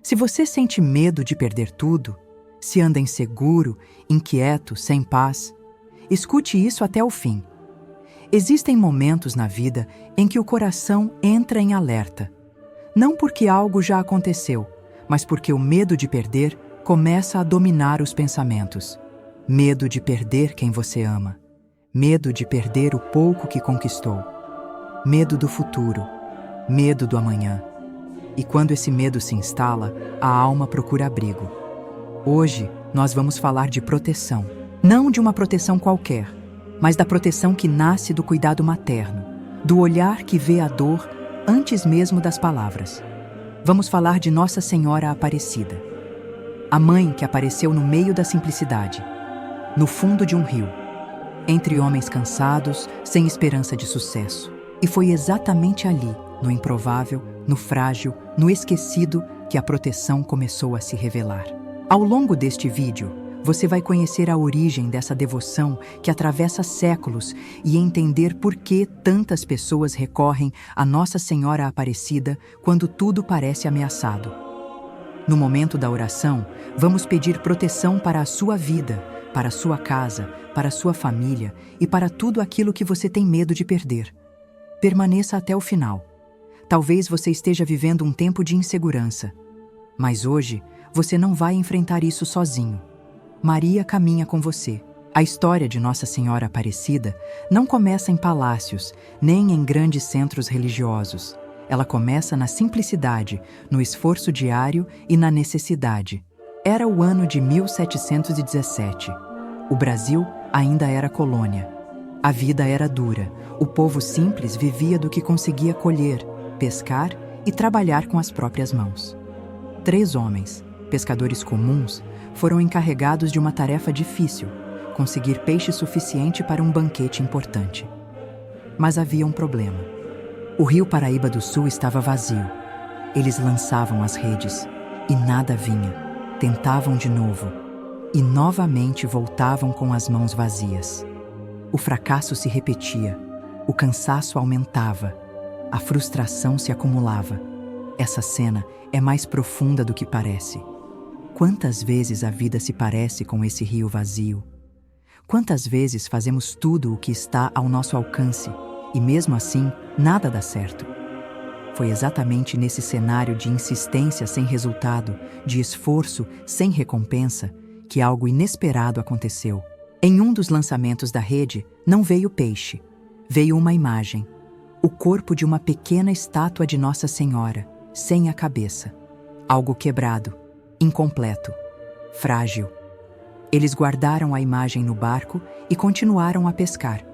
Se você sente medo de perder tudo, se anda inseguro, inquieto, sem paz, escute isso até o fim. Existem momentos na vida em que o coração entra em alerta. Não porque algo já aconteceu, mas porque o medo de perder começa a dominar os pensamentos. Medo de perder quem você ama. Medo de perder o pouco que conquistou. Medo do futuro. Medo do amanhã. E quando esse medo se instala, a alma procura abrigo. Hoje, nós vamos falar de proteção. Não de uma proteção qualquer, mas da proteção que nasce do cuidado materno, do olhar que vê a dor antes mesmo das palavras. Vamos falar de Nossa Senhora Aparecida. A mãe que apareceu no meio da simplicidade, no fundo de um rio, entre homens cansados, sem esperança de sucesso. E foi exatamente ali, no improvável, no frágil, no esquecido, que a proteção começou a se revelar. Ao longo deste vídeo, você vai conhecer a origem dessa devoção que atravessa séculos e entender por que tantas pessoas recorrem a Nossa Senhora Aparecida quando tudo parece ameaçado. No momento da oração, vamos pedir proteção para a sua vida, para a sua casa, para a sua família e para tudo aquilo que você tem medo de perder. Permaneça até o final. Talvez você esteja vivendo um tempo de insegurança, mas hoje você não vai enfrentar isso sozinho. Maria caminha com você. A história de Nossa Senhora Aparecida não começa em palácios, nem em grandes centros religiosos. Ela começa na simplicidade, no esforço diário e na necessidade. Era o ano de 1717. O Brasil ainda era colônia. A vida era dura. O povo simples vivia do que conseguia colher, pescar e trabalhar com as próprias mãos. 3 homens, pescadores comuns, foram encarregados de uma tarefa difícil, conseguir peixe suficiente para um banquete importante. Mas havia um problema. O rio Paraíba do Sul estava vazio. Eles lançavam as redes e nada vinha. Tentavam de novo e novamente voltavam com as mãos vazias. O fracasso se repetia, o cansaço aumentava, a frustração se acumulava. Essa cena é mais profunda do que parece. Quantas vezes a vida se parece com esse rio vazio? Quantas vezes fazemos tudo o que está ao nosso alcance e mesmo assim nada dá certo? Foi exatamente nesse cenário de insistência sem resultado, de esforço sem recompensa, que algo inesperado aconteceu. Em um dos lançamentos da rede, não veio peixe, veio uma imagem. O corpo de uma pequena estátua de Nossa Senhora, sem a cabeça. Algo quebrado, incompleto, frágil. Eles guardaram a imagem no barco e continuaram a pescar.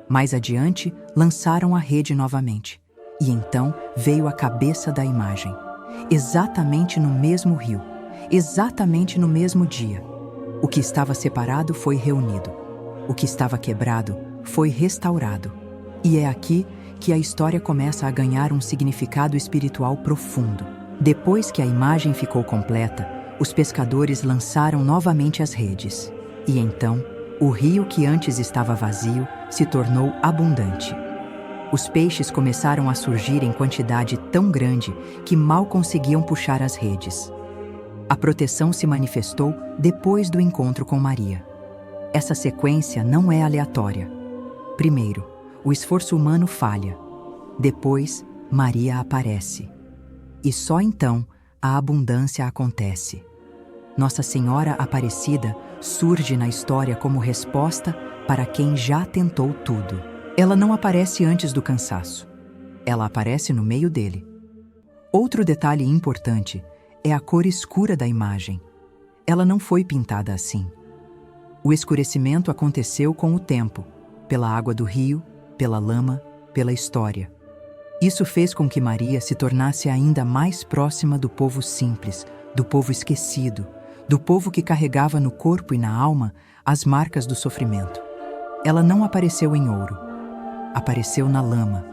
Mais adiante, lançaram a rede novamente. E então veio a cabeça da imagem. Exatamente no mesmo rio, exatamente no mesmo dia. O que estava separado foi reunido. O que estava quebrado foi restaurado. E é aqui que a história começa a ganhar um significado espiritual profundo. Depois que a imagem ficou completa, os pescadores lançaram novamente as redes. E então, o rio que antes estava vazio se tornou abundante. Os peixes começaram a surgir em quantidade tão grande que mal conseguiam puxar as redes. A proteção se manifestou depois do encontro com Maria. Essa sequência não é aleatória. Primeiro, o esforço humano falha. Depois, Maria aparece. E só então a abundância acontece. Nossa Senhora Aparecida surge na história como resposta para quem já tentou tudo. Ela não aparece antes do cansaço. Ela aparece no meio dele. Outro detalhe importante é a cor escura da imagem. Ela não foi pintada assim. O escurecimento aconteceu com o tempo, pela água do rio, pela lama, pela história. Isso fez com que Maria se tornasse ainda mais próxima do povo simples, do povo esquecido, do povo que carregava no corpo e na alma as marcas do sofrimento. Ela não apareceu em ouro. Apareceu na lama.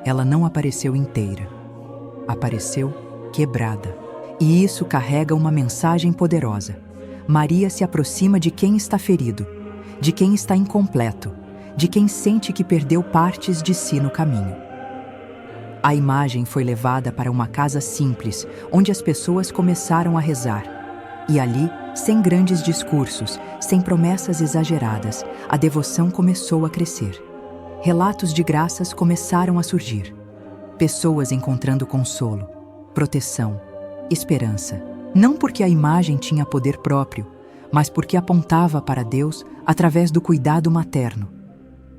Ela não apareceu inteira. Apareceu quebrada. E isso carrega uma mensagem poderosa. Maria se aproxima de quem está ferido, de quem está incompleto, de quem sente que perdeu partes de si no caminho. A imagem foi levada para uma casa simples, onde as pessoas começaram a rezar. E ali, sem grandes discursos, sem promessas exageradas, a devoção começou a crescer. Relatos de graças começaram a surgir. Pessoas encontrando consolo, proteção, esperança. Não porque a imagem tinha poder próprio, mas porque apontava para Deus através do cuidado materno.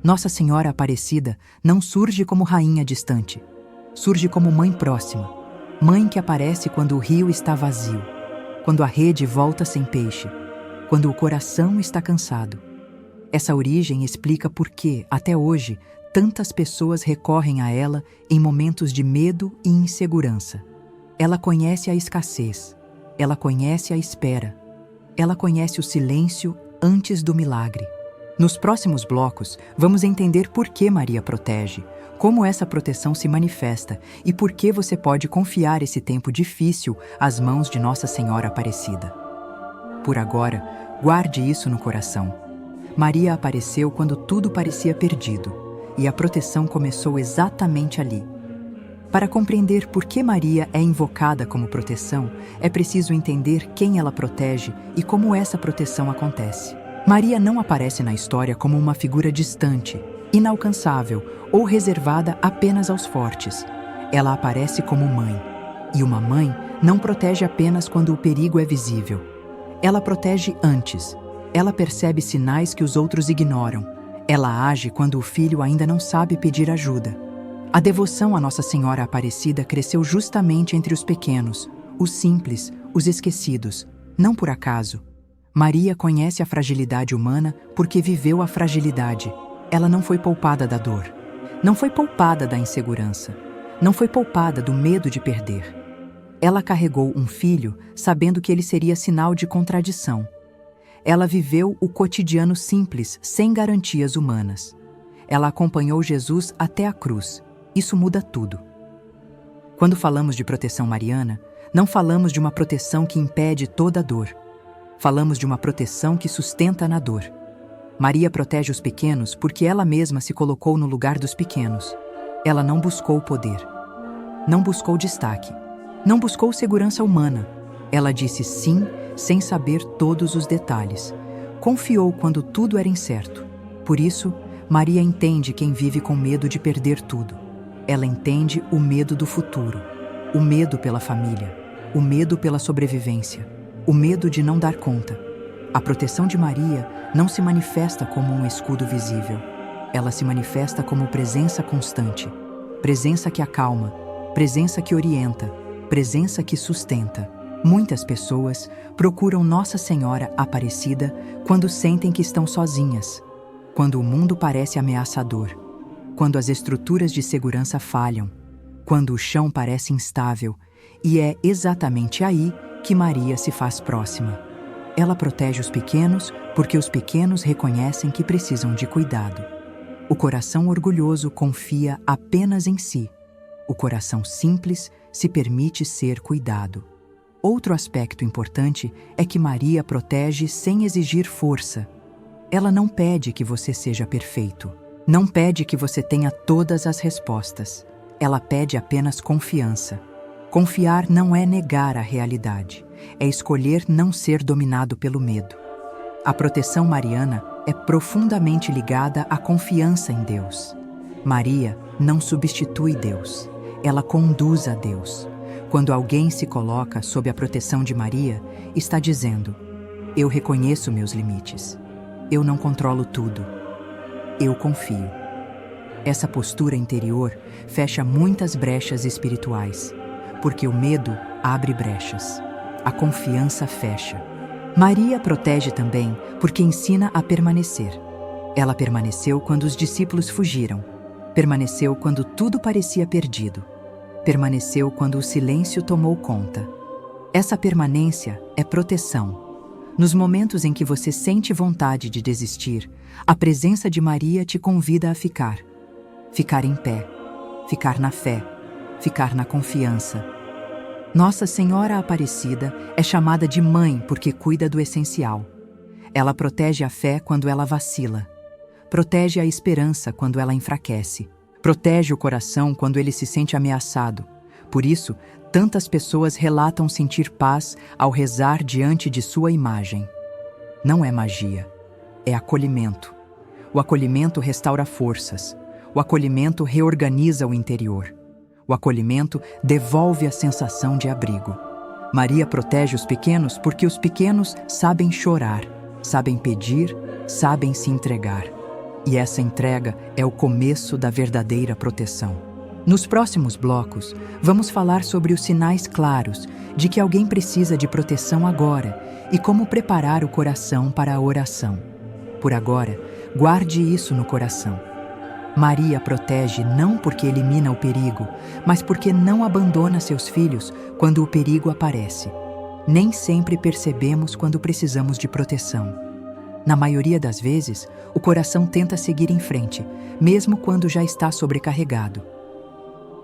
Nossa Senhora Aparecida não surge como rainha distante. Surge como mãe próxima. Mãe que aparece quando o rio está vazio, quando a rede volta sem peixe, quando o coração está cansado. Essa origem explica por que, até hoje, tantas pessoas recorrem a ela em momentos de medo e insegurança. Ela conhece a escassez, ela conhece a espera, ela conhece o silêncio antes do milagre. Nos próximos blocos, vamos entender por que Maria protege, como essa proteção se manifesta e por que você pode confiar esse tempo difícil às mãos de Nossa Senhora Aparecida. Por agora, guarde isso no coração. Maria apareceu quando tudo parecia perdido, e a proteção começou exatamente ali. Para compreender por que Maria é invocada como proteção, é preciso entender quem ela protege e como essa proteção acontece. Maria não aparece na história como uma figura distante, inalcançável ou reservada apenas aos fortes. Ela aparece como mãe. E uma mãe não protege apenas quando o perigo é visível. Ela protege antes. Ela percebe sinais que os outros ignoram. Ela age quando o filho ainda não sabe pedir ajuda. A devoção à Nossa Senhora Aparecida cresceu justamente entre os pequenos, os simples, os esquecidos, não por acaso. Maria conhece a fragilidade humana porque viveu a fragilidade. Ela não foi poupada da dor. Não foi poupada da insegurança. Não foi poupada do medo de perder. Ela carregou um filho sabendo que ele seria sinal de contradição. Ela viveu o cotidiano simples, sem garantias humanas. Ela acompanhou Jesus até a cruz. Isso muda tudo. Quando falamos de proteção mariana, não falamos de uma proteção que impede toda a dor. Falamos de uma proteção que sustenta na dor. Maria protege os pequenos porque ela mesma se colocou no lugar dos pequenos. Ela não buscou poder. Não buscou destaque. Não buscou segurança humana. Ela disse sim, sem saber todos os detalhes. Confiou quando tudo era incerto. Por isso, Maria entende quem vive com medo de perder tudo. Ela entende o medo do futuro, o medo pela família, o medo pela sobrevivência, o medo de não dar conta. A proteção de Maria não se manifesta como um escudo visível. Ela se manifesta como presença constante, presença que acalma, presença que orienta, presença que sustenta. Muitas pessoas procuram Nossa Senhora Aparecida quando sentem que estão sozinhas, quando o mundo parece ameaçador, quando as estruturas de segurança falham, quando o chão parece instável, e é exatamente aí que Maria se faz próxima. Ela protege os pequenos porque os pequenos reconhecem que precisam de cuidado. O coração orgulhoso confia apenas em si. O coração simples se permite ser cuidado. Outro aspecto importante é que Maria protege sem exigir força. Ela não pede que você seja perfeito. Não pede que você tenha todas as respostas. Ela pede apenas confiança. Confiar não é negar a realidade. É escolher não ser dominado pelo medo. A proteção mariana é profundamente ligada à confiança em Deus. Maria não substitui Deus. Ela conduz a Deus. Quando alguém se coloca sob a proteção de Maria, está dizendo: eu reconheço meus limites. Eu não controlo tudo. Eu confio. Essa postura interior fecha muitas brechas espirituais, porque o medo abre brechas. A confiança fecha. Maria protege também porque ensina a permanecer. Ela permaneceu quando os discípulos fugiram. Permaneceu quando tudo parecia perdido. Permaneceu quando o silêncio tomou conta. Essa permanência é proteção. Nos momentos em que você sente vontade de desistir, a presença de Maria te convida a ficar. Ficar em pé, ficar na fé, ficar na confiança. Nossa Senhora Aparecida é chamada de mãe porque cuida do essencial. Ela protege a fé quando ela vacila. Protege a esperança quando ela enfraquece. Protege o coração quando ele se sente ameaçado. Por isso, tantas pessoas relatam sentir paz ao rezar diante de sua imagem. Não é magia, é acolhimento. O acolhimento restaura forças. O acolhimento reorganiza o interior. O acolhimento devolve a sensação de abrigo. Maria protege os pequenos porque os pequenos sabem chorar, sabem pedir, sabem se entregar. E essa entrega é o começo da verdadeira proteção. Nos próximos blocos, vamos falar sobre os sinais claros de que alguém precisa de proteção agora e como preparar o coração para a oração. Por agora, guarde isso no coração. Maria protege não porque elimina o perigo, mas porque não abandona seus filhos quando o perigo aparece. Nem sempre percebemos quando precisamos de proteção. Na maioria das vezes, o coração tenta seguir em frente, mesmo quando já está sobrecarregado.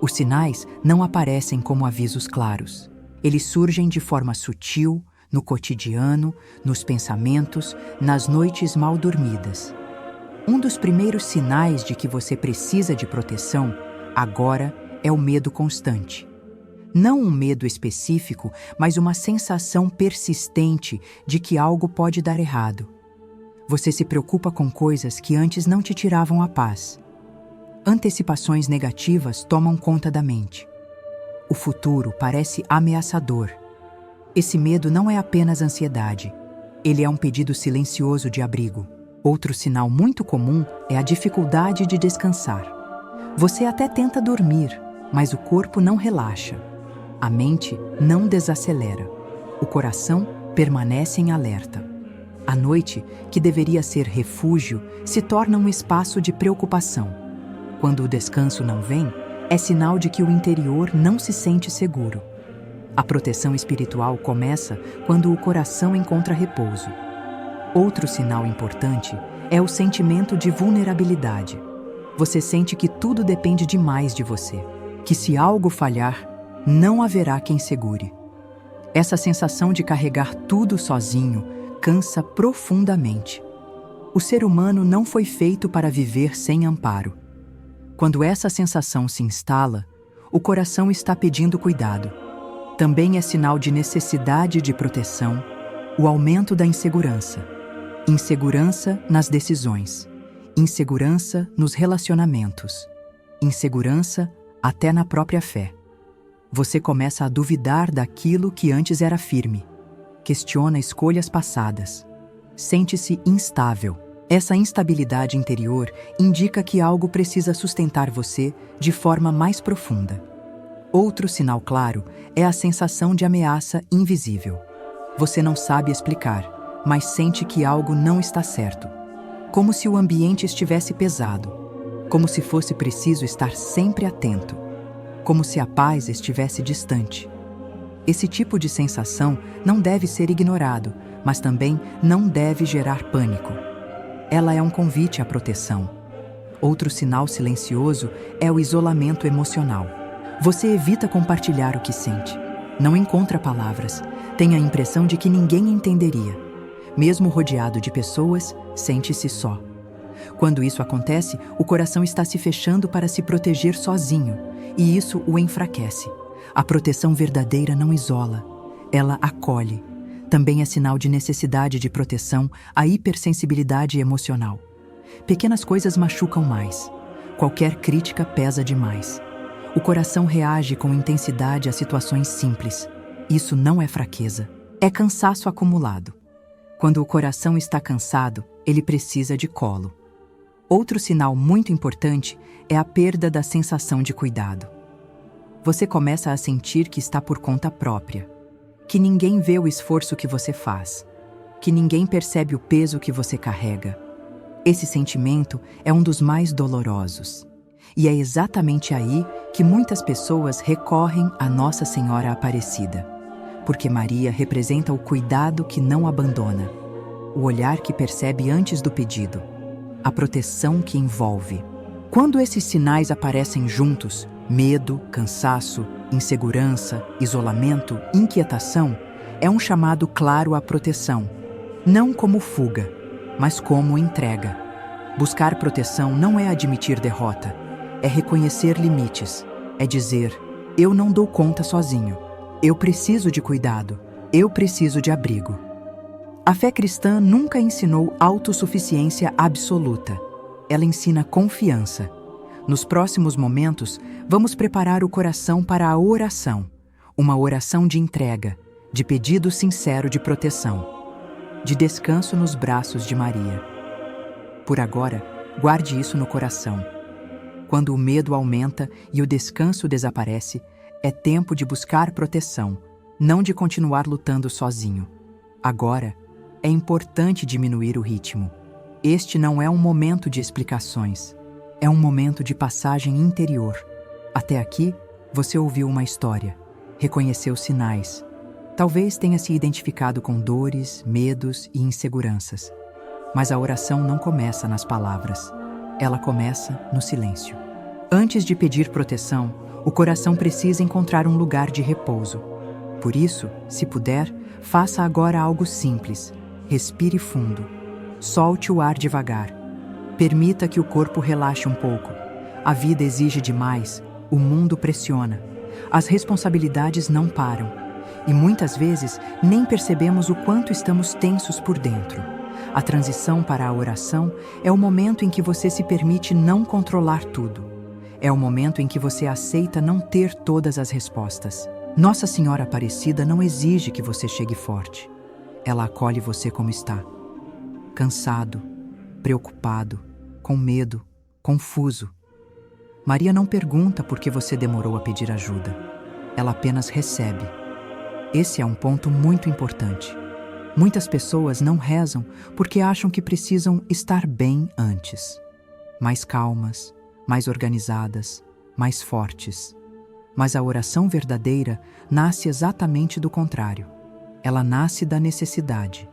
Os sinais não aparecem como avisos claros. Eles surgem de forma sutil, no cotidiano, nos pensamentos, nas noites mal dormidas. Um dos primeiros sinais de que você precisa de proteção, agora, é o medo constante. Não um medo específico, mas uma sensação persistente de que algo pode dar errado. Você se preocupa com coisas que antes não te tiravam a paz. Antecipações negativas tomam conta da mente. O futuro parece ameaçador. Esse medo não é apenas ansiedade. Ele é um pedido silencioso de abrigo. Outro sinal muito comum é a dificuldade de descansar. Você até tenta dormir, mas o corpo não relaxa. A mente não desacelera. O coração permanece em alerta. A noite, que deveria ser refúgio, se torna um espaço de preocupação. Quando o descanso não vem, é sinal de que o interior não se sente seguro. A proteção espiritual começa quando o coração encontra repouso. Outro sinal importante é o sentimento de vulnerabilidade. Você sente que tudo depende demais de você, que se algo falhar, não haverá quem segure. Essa sensação de carregar tudo sozinho cansa profundamente. O ser humano não foi feito para viver sem amparo. Quando essa sensação se instala, o coração está pedindo cuidado. Também é sinal de necessidade de proteção, o aumento da insegurança. Insegurança nas decisões, insegurança nos relacionamentos, insegurança até na própria fé. Você começa a duvidar daquilo que antes era firme. Questiona escolhas passadas. Sente-se instável. Essa instabilidade interior indica que algo precisa sustentar você de forma mais profunda. Outro sinal claro é a sensação de ameaça invisível. Você não sabe explicar, mas sente que algo não está certo. Como se o ambiente estivesse pesado. Como se fosse preciso estar sempre atento. Como se a paz estivesse distante. Esse tipo de sensação não deve ser ignorado, mas também não deve gerar pânico. Ela é um convite à proteção. Outro sinal silencioso é o isolamento emocional. Você evita compartilhar o que sente. Não encontra palavras. Tem a impressão de que ninguém entenderia. Mesmo rodeado de pessoas, sente-se só. Quando isso acontece, o coração está se fechando para se proteger sozinho, e isso o enfraquece. A proteção verdadeira não isola, ela acolhe. Também é sinal de necessidade de proteção a hipersensibilidade emocional. Pequenas coisas machucam mais. Qualquer crítica pesa demais. O coração reage com intensidade a situações simples. Isso não é fraqueza, é cansaço acumulado. Quando o coração está cansado, ele precisa de colo. Outro sinal muito importante é a perda da sensação de cuidado. Você começa a sentir que está por conta própria, que ninguém vê o esforço que você faz, que ninguém percebe o peso que você carrega. Esse sentimento é um dos mais dolorosos. E é exatamente aí que muitas pessoas recorrem a Nossa Senhora Aparecida. Porque Maria representa o cuidado que não abandona, o olhar que percebe antes do pedido, a proteção que envolve. Quando esses sinais aparecem juntos, medo, cansaço, insegurança, isolamento, inquietação, é um chamado claro à proteção, não como fuga, mas como entrega. Buscar proteção não é admitir derrota, é reconhecer limites, é dizer: eu não dou conta sozinho, eu preciso de cuidado, eu preciso de abrigo. A fé cristã nunca ensinou autossuficiência absoluta. Ela ensina confiança. Nos próximos momentos, vamos preparar o coração para a oração, uma oração de entrega, de pedido sincero de proteção, de descanso nos braços de Maria. Por agora, guarde isso no coração. Quando o medo aumenta e o descanso desaparece, é tempo de buscar proteção, não de continuar lutando sozinho. Agora, é importante diminuir o ritmo. Este não é um momento de explicações. É um momento de passagem interior. Até aqui, você ouviu uma história, reconheceu sinais. Talvez tenha se identificado com dores, medos e inseguranças. Mas a oração não começa nas palavras. Ela começa no silêncio. Antes de pedir proteção, o coração precisa encontrar um lugar de repouso. Por isso, se puder, faça agora algo simples. Respire fundo. Solte o ar devagar. Permita que o corpo relaxe um pouco. A vida exige demais, o mundo pressiona. As responsabilidades não param. E muitas vezes nem percebemos o quanto estamos tensos por dentro. A transição para a oração é o momento em que você se permite não controlar tudo. É o momento em que você aceita não ter todas as respostas. Nossa Senhora Aparecida não exige que você chegue forte. Ela acolhe você como está. Cansado, preocupado, com medo, confuso. Maria não pergunta por que você demorou a pedir ajuda. Ela apenas recebe. Esse é um ponto muito importante. Muitas pessoas não rezam porque acham que precisam estar bem antes. Mais calmas, mais organizadas, mais fortes. Mas a oração verdadeira nasce exatamente do contrário. Ela nasce da necessidade.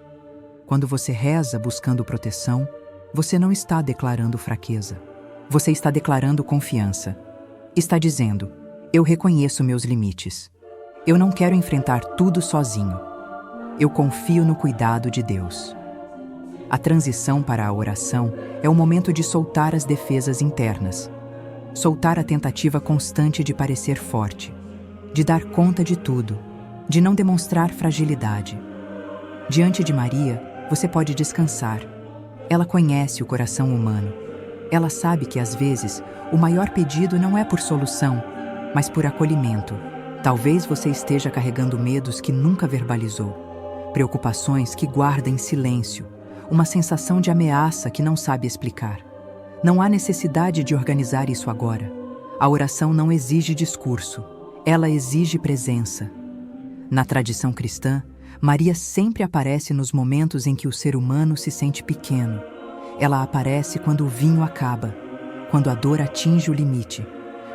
Quando você reza buscando proteção, você não está declarando fraqueza. Você está declarando confiança. Está dizendo: eu reconheço meus limites. Eu não quero enfrentar tudo sozinho. Eu confio no cuidado de Deus. A transição para a oração é o momento de soltar as defesas internas. Soltar a tentativa constante de parecer forte, de dar conta de tudo, de não demonstrar fragilidade. Diante de Maria, você pode descansar. Ela conhece o coração humano. Ela sabe que, às vezes, o maior pedido não é por solução, mas por acolhimento. Talvez você esteja carregando medos que nunca verbalizou, preocupações que guarda em silêncio, uma sensação de ameaça que não sabe explicar. Não há necessidade de organizar isso agora. A oração não exige discurso, ela exige presença. Na tradição cristã, Maria sempre aparece nos momentos em que o ser humano se sente pequeno. Ela aparece quando o vinho acaba, quando a dor atinge o limite,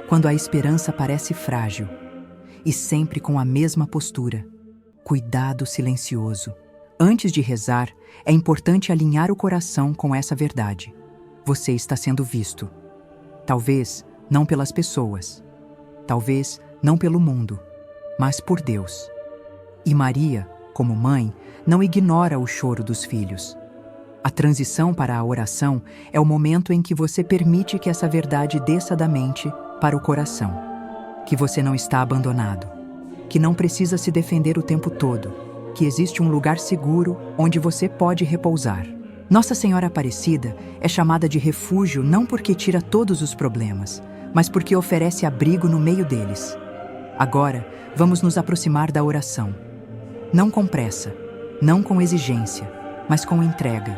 quando a esperança parece frágil. E sempre com a mesma postura: cuidado silencioso. Antes de rezar, é importante alinhar o coração com essa verdade. Você está sendo visto. Talvez não pelas pessoas. Talvez não pelo mundo, mas por Deus. E Maria, como mãe, não ignora o choro dos filhos. A transição para a oração é o momento em que você permite que essa verdade desça da mente para o coração. Que você não está abandonado. Que não precisa se defender o tempo todo. Que existe um lugar seguro onde você pode repousar. Nossa Senhora Aparecida é chamada de refúgio não porque tira todos os problemas, mas porque oferece abrigo no meio deles. Agora, vamos nos aproximar da oração. Não com pressa, não com exigência, mas com entrega.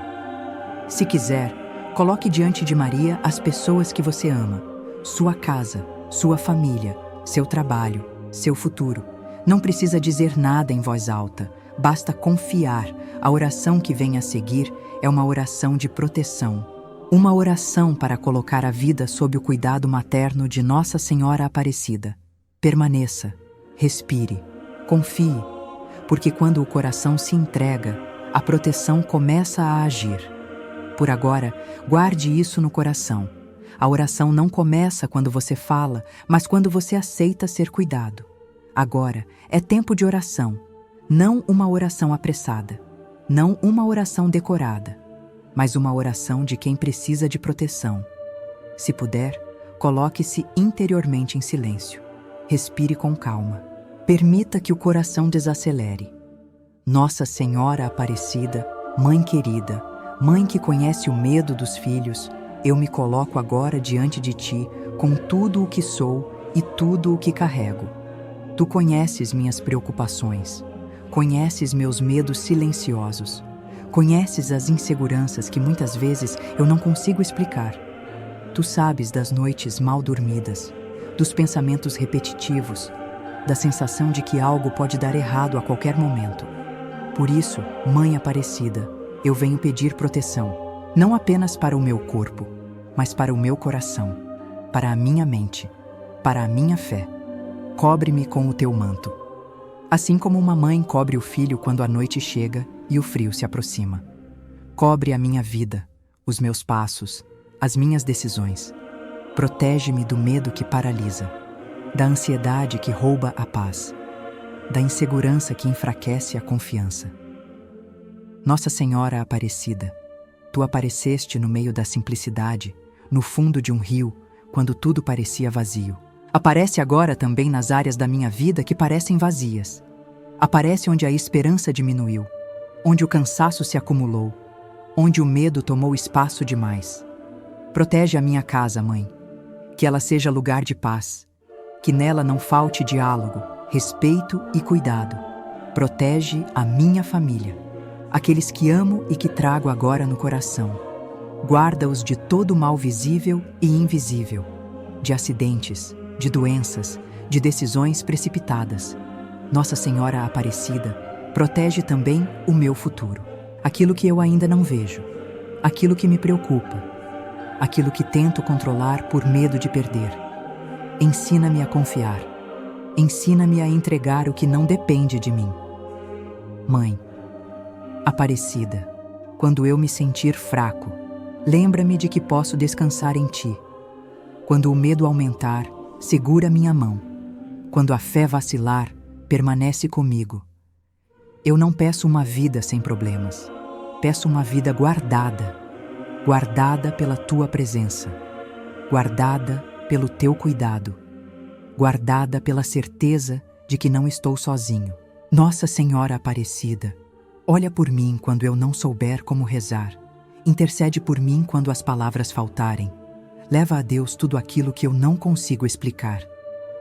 Se quiser, coloque diante de Maria as pessoas que você ama, sua casa, sua família, seu trabalho, seu futuro. Não precisa dizer nada em voz alta, basta confiar. A oração que vem a seguir é uma oração de proteção. Uma oração para colocar a vida sob o cuidado materno de Nossa Senhora Aparecida. Permaneça, respire, confie, porque quando o coração se entrega, a proteção começa a agir. Por agora, guarde isso no coração. A oração não começa quando você fala, mas quando você aceita ser cuidado. Agora é tempo de oração, não uma oração apressada, não uma oração decorada, mas uma oração de quem precisa de proteção. Se puder, Coloque-se interiormente em silêncio. Respire com calma. Permita que o coração desacelere. Nossa Senhora Aparecida, Mãe querida, Mãe que conhece o medo dos filhos, eu me coloco agora diante de Ti com tudo o que sou e tudo o que carrego. Tu conheces minhas preocupações, conheces meus medos silenciosos, conheces as inseguranças que muitas vezes eu não consigo explicar. Tu sabes das noites mal dormidas, dos pensamentos repetitivos, da sensação de que algo pode dar errado a qualquer momento. Por isso, Mãe Aparecida, eu venho pedir proteção, não apenas para o meu corpo, mas para o meu coração, para a minha mente, para a minha fé. Cobre-me com o teu manto. Assim como uma mãe cobre o filho quando a noite chega e o frio se aproxima. Cobre a minha vida, os meus passos, as minhas decisões. Protege-me do medo que paralisa, da ansiedade que rouba a paz, da insegurança que enfraquece a confiança. Nossa Senhora Aparecida, Tu apareceste no meio da simplicidade, no fundo de um rio, quando tudo parecia vazio. Aparece agora também nas áreas da minha vida que parecem vazias. Aparece onde a esperança diminuiu, onde o cansaço se acumulou, onde o medo tomou espaço demais. Protege a minha casa, Mãe, que ela seja lugar de paz, que nela não falte diálogo, respeito e cuidado. Protege a minha família, aqueles que amo e que trago agora no coração. Guarda-os de todo mal visível e invisível, de acidentes, de doenças, de decisões precipitadas. Nossa Senhora Aparecida, protege também o meu futuro, aquilo que eu ainda não vejo, aquilo que me preocupa, aquilo que tento controlar por medo de perder. Ensina-me a confiar, ensina-me a entregar o que não depende de mim. Mãe Aparecida, quando eu me sentir fraco, lembra-me de que posso descansar em Ti. Quando o medo aumentar, segura minha mão. Quando a fé vacilar, permanece comigo. Eu não peço uma vida sem problemas. Peço uma vida guardada, guardada pela Tua presença, guardada pelo Teu cuidado, guardada pela certeza de que não estou sozinho. Nossa Senhora Aparecida, olha por mim quando eu não souber como rezar. Intercede por mim quando as palavras faltarem. Leva a Deus tudo aquilo que eu não consigo explicar.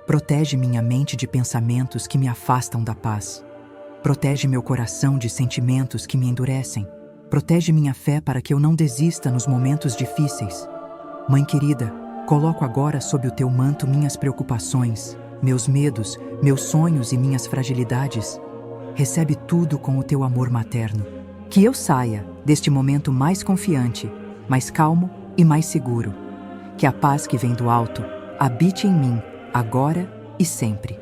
Protege minha mente de pensamentos que me afastam da paz. Protege meu coração de sentimentos que me endurecem. Protege minha fé para que eu não desista nos momentos difíceis. Mãe querida, coloco agora sob o Teu manto minhas preocupações, meus medos, meus sonhos e minhas fragilidades. Recebe tudo com o Teu amor materno. Que eu saia deste momento mais confiante, mais calmo e mais seguro. Que a paz que vem do alto habite em mim, agora e sempre.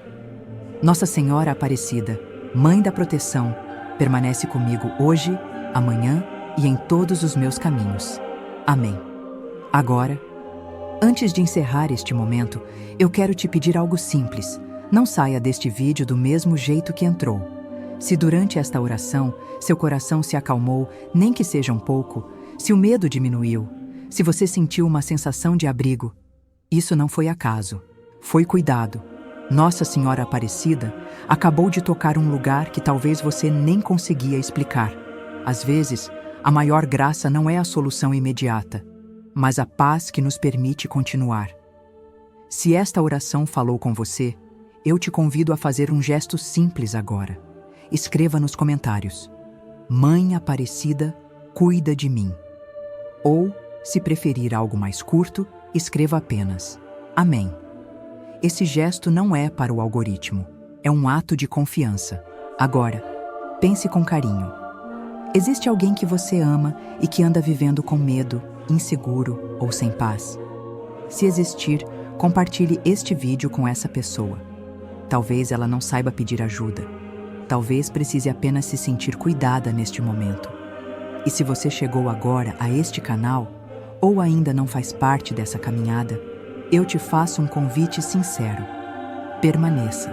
Nossa Senhora Aparecida, Mãe da proteção, permanece comigo hoje, amanhã e em todos os meus caminhos. Amém. Agora, antes de encerrar este momento, eu quero te pedir algo simples. Não saia deste vídeo do mesmo jeito que entrou. Se durante esta oração seu coração se acalmou, nem que seja um pouco, se o medo diminuiu, se você sentiu uma sensação de abrigo, isso não foi acaso, foi cuidado. Nossa Senhora Aparecida acabou de tocar um lugar que talvez você nem conseguia explicar. Às vezes, a maior graça não é a solução imediata, mas a paz que nos permite continuar. Se esta oração falou com você, eu te convido a fazer um gesto simples agora. Escreva nos comentários: Mãe Aparecida, cuida de mim. Ou, se preferir algo mais curto, escreva apenas: Amém. Esse gesto não é para o algoritmo, é um ato de confiança. Agora, pense com carinho. Existe alguém que você ama e que anda vivendo com medo, inseguro ou sem paz? Se existir, compartilhe este vídeo com essa pessoa. Talvez ela não saiba pedir ajuda. Talvez precise apenas se sentir cuidada neste momento. E se você chegou agora a este canal, ou ainda não faz parte dessa caminhada, eu te faço um convite sincero. Permaneça.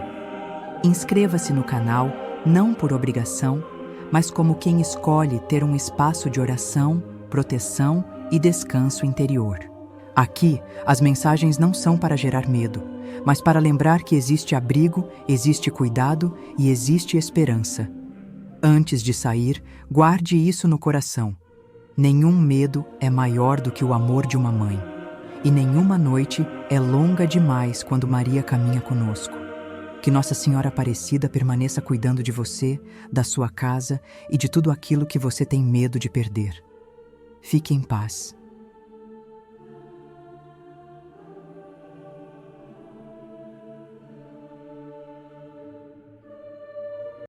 Inscreva-se no canal, não por obrigação, mas como quem escolhe ter um espaço de oração, proteção e descanso interior. Aqui, as mensagens não são para gerar medo, mas para lembrar que existe abrigo, existe cuidado e existe esperança. Antes de sair, guarde isso no coração. Nenhum medo é maior do que o amor de uma mãe. E nenhuma noite é longa demais quando Maria caminha conosco. Que Nossa Senhora Aparecida permaneça cuidando de você, da sua casa e de tudo aquilo que você tem medo de perder. Fique em paz.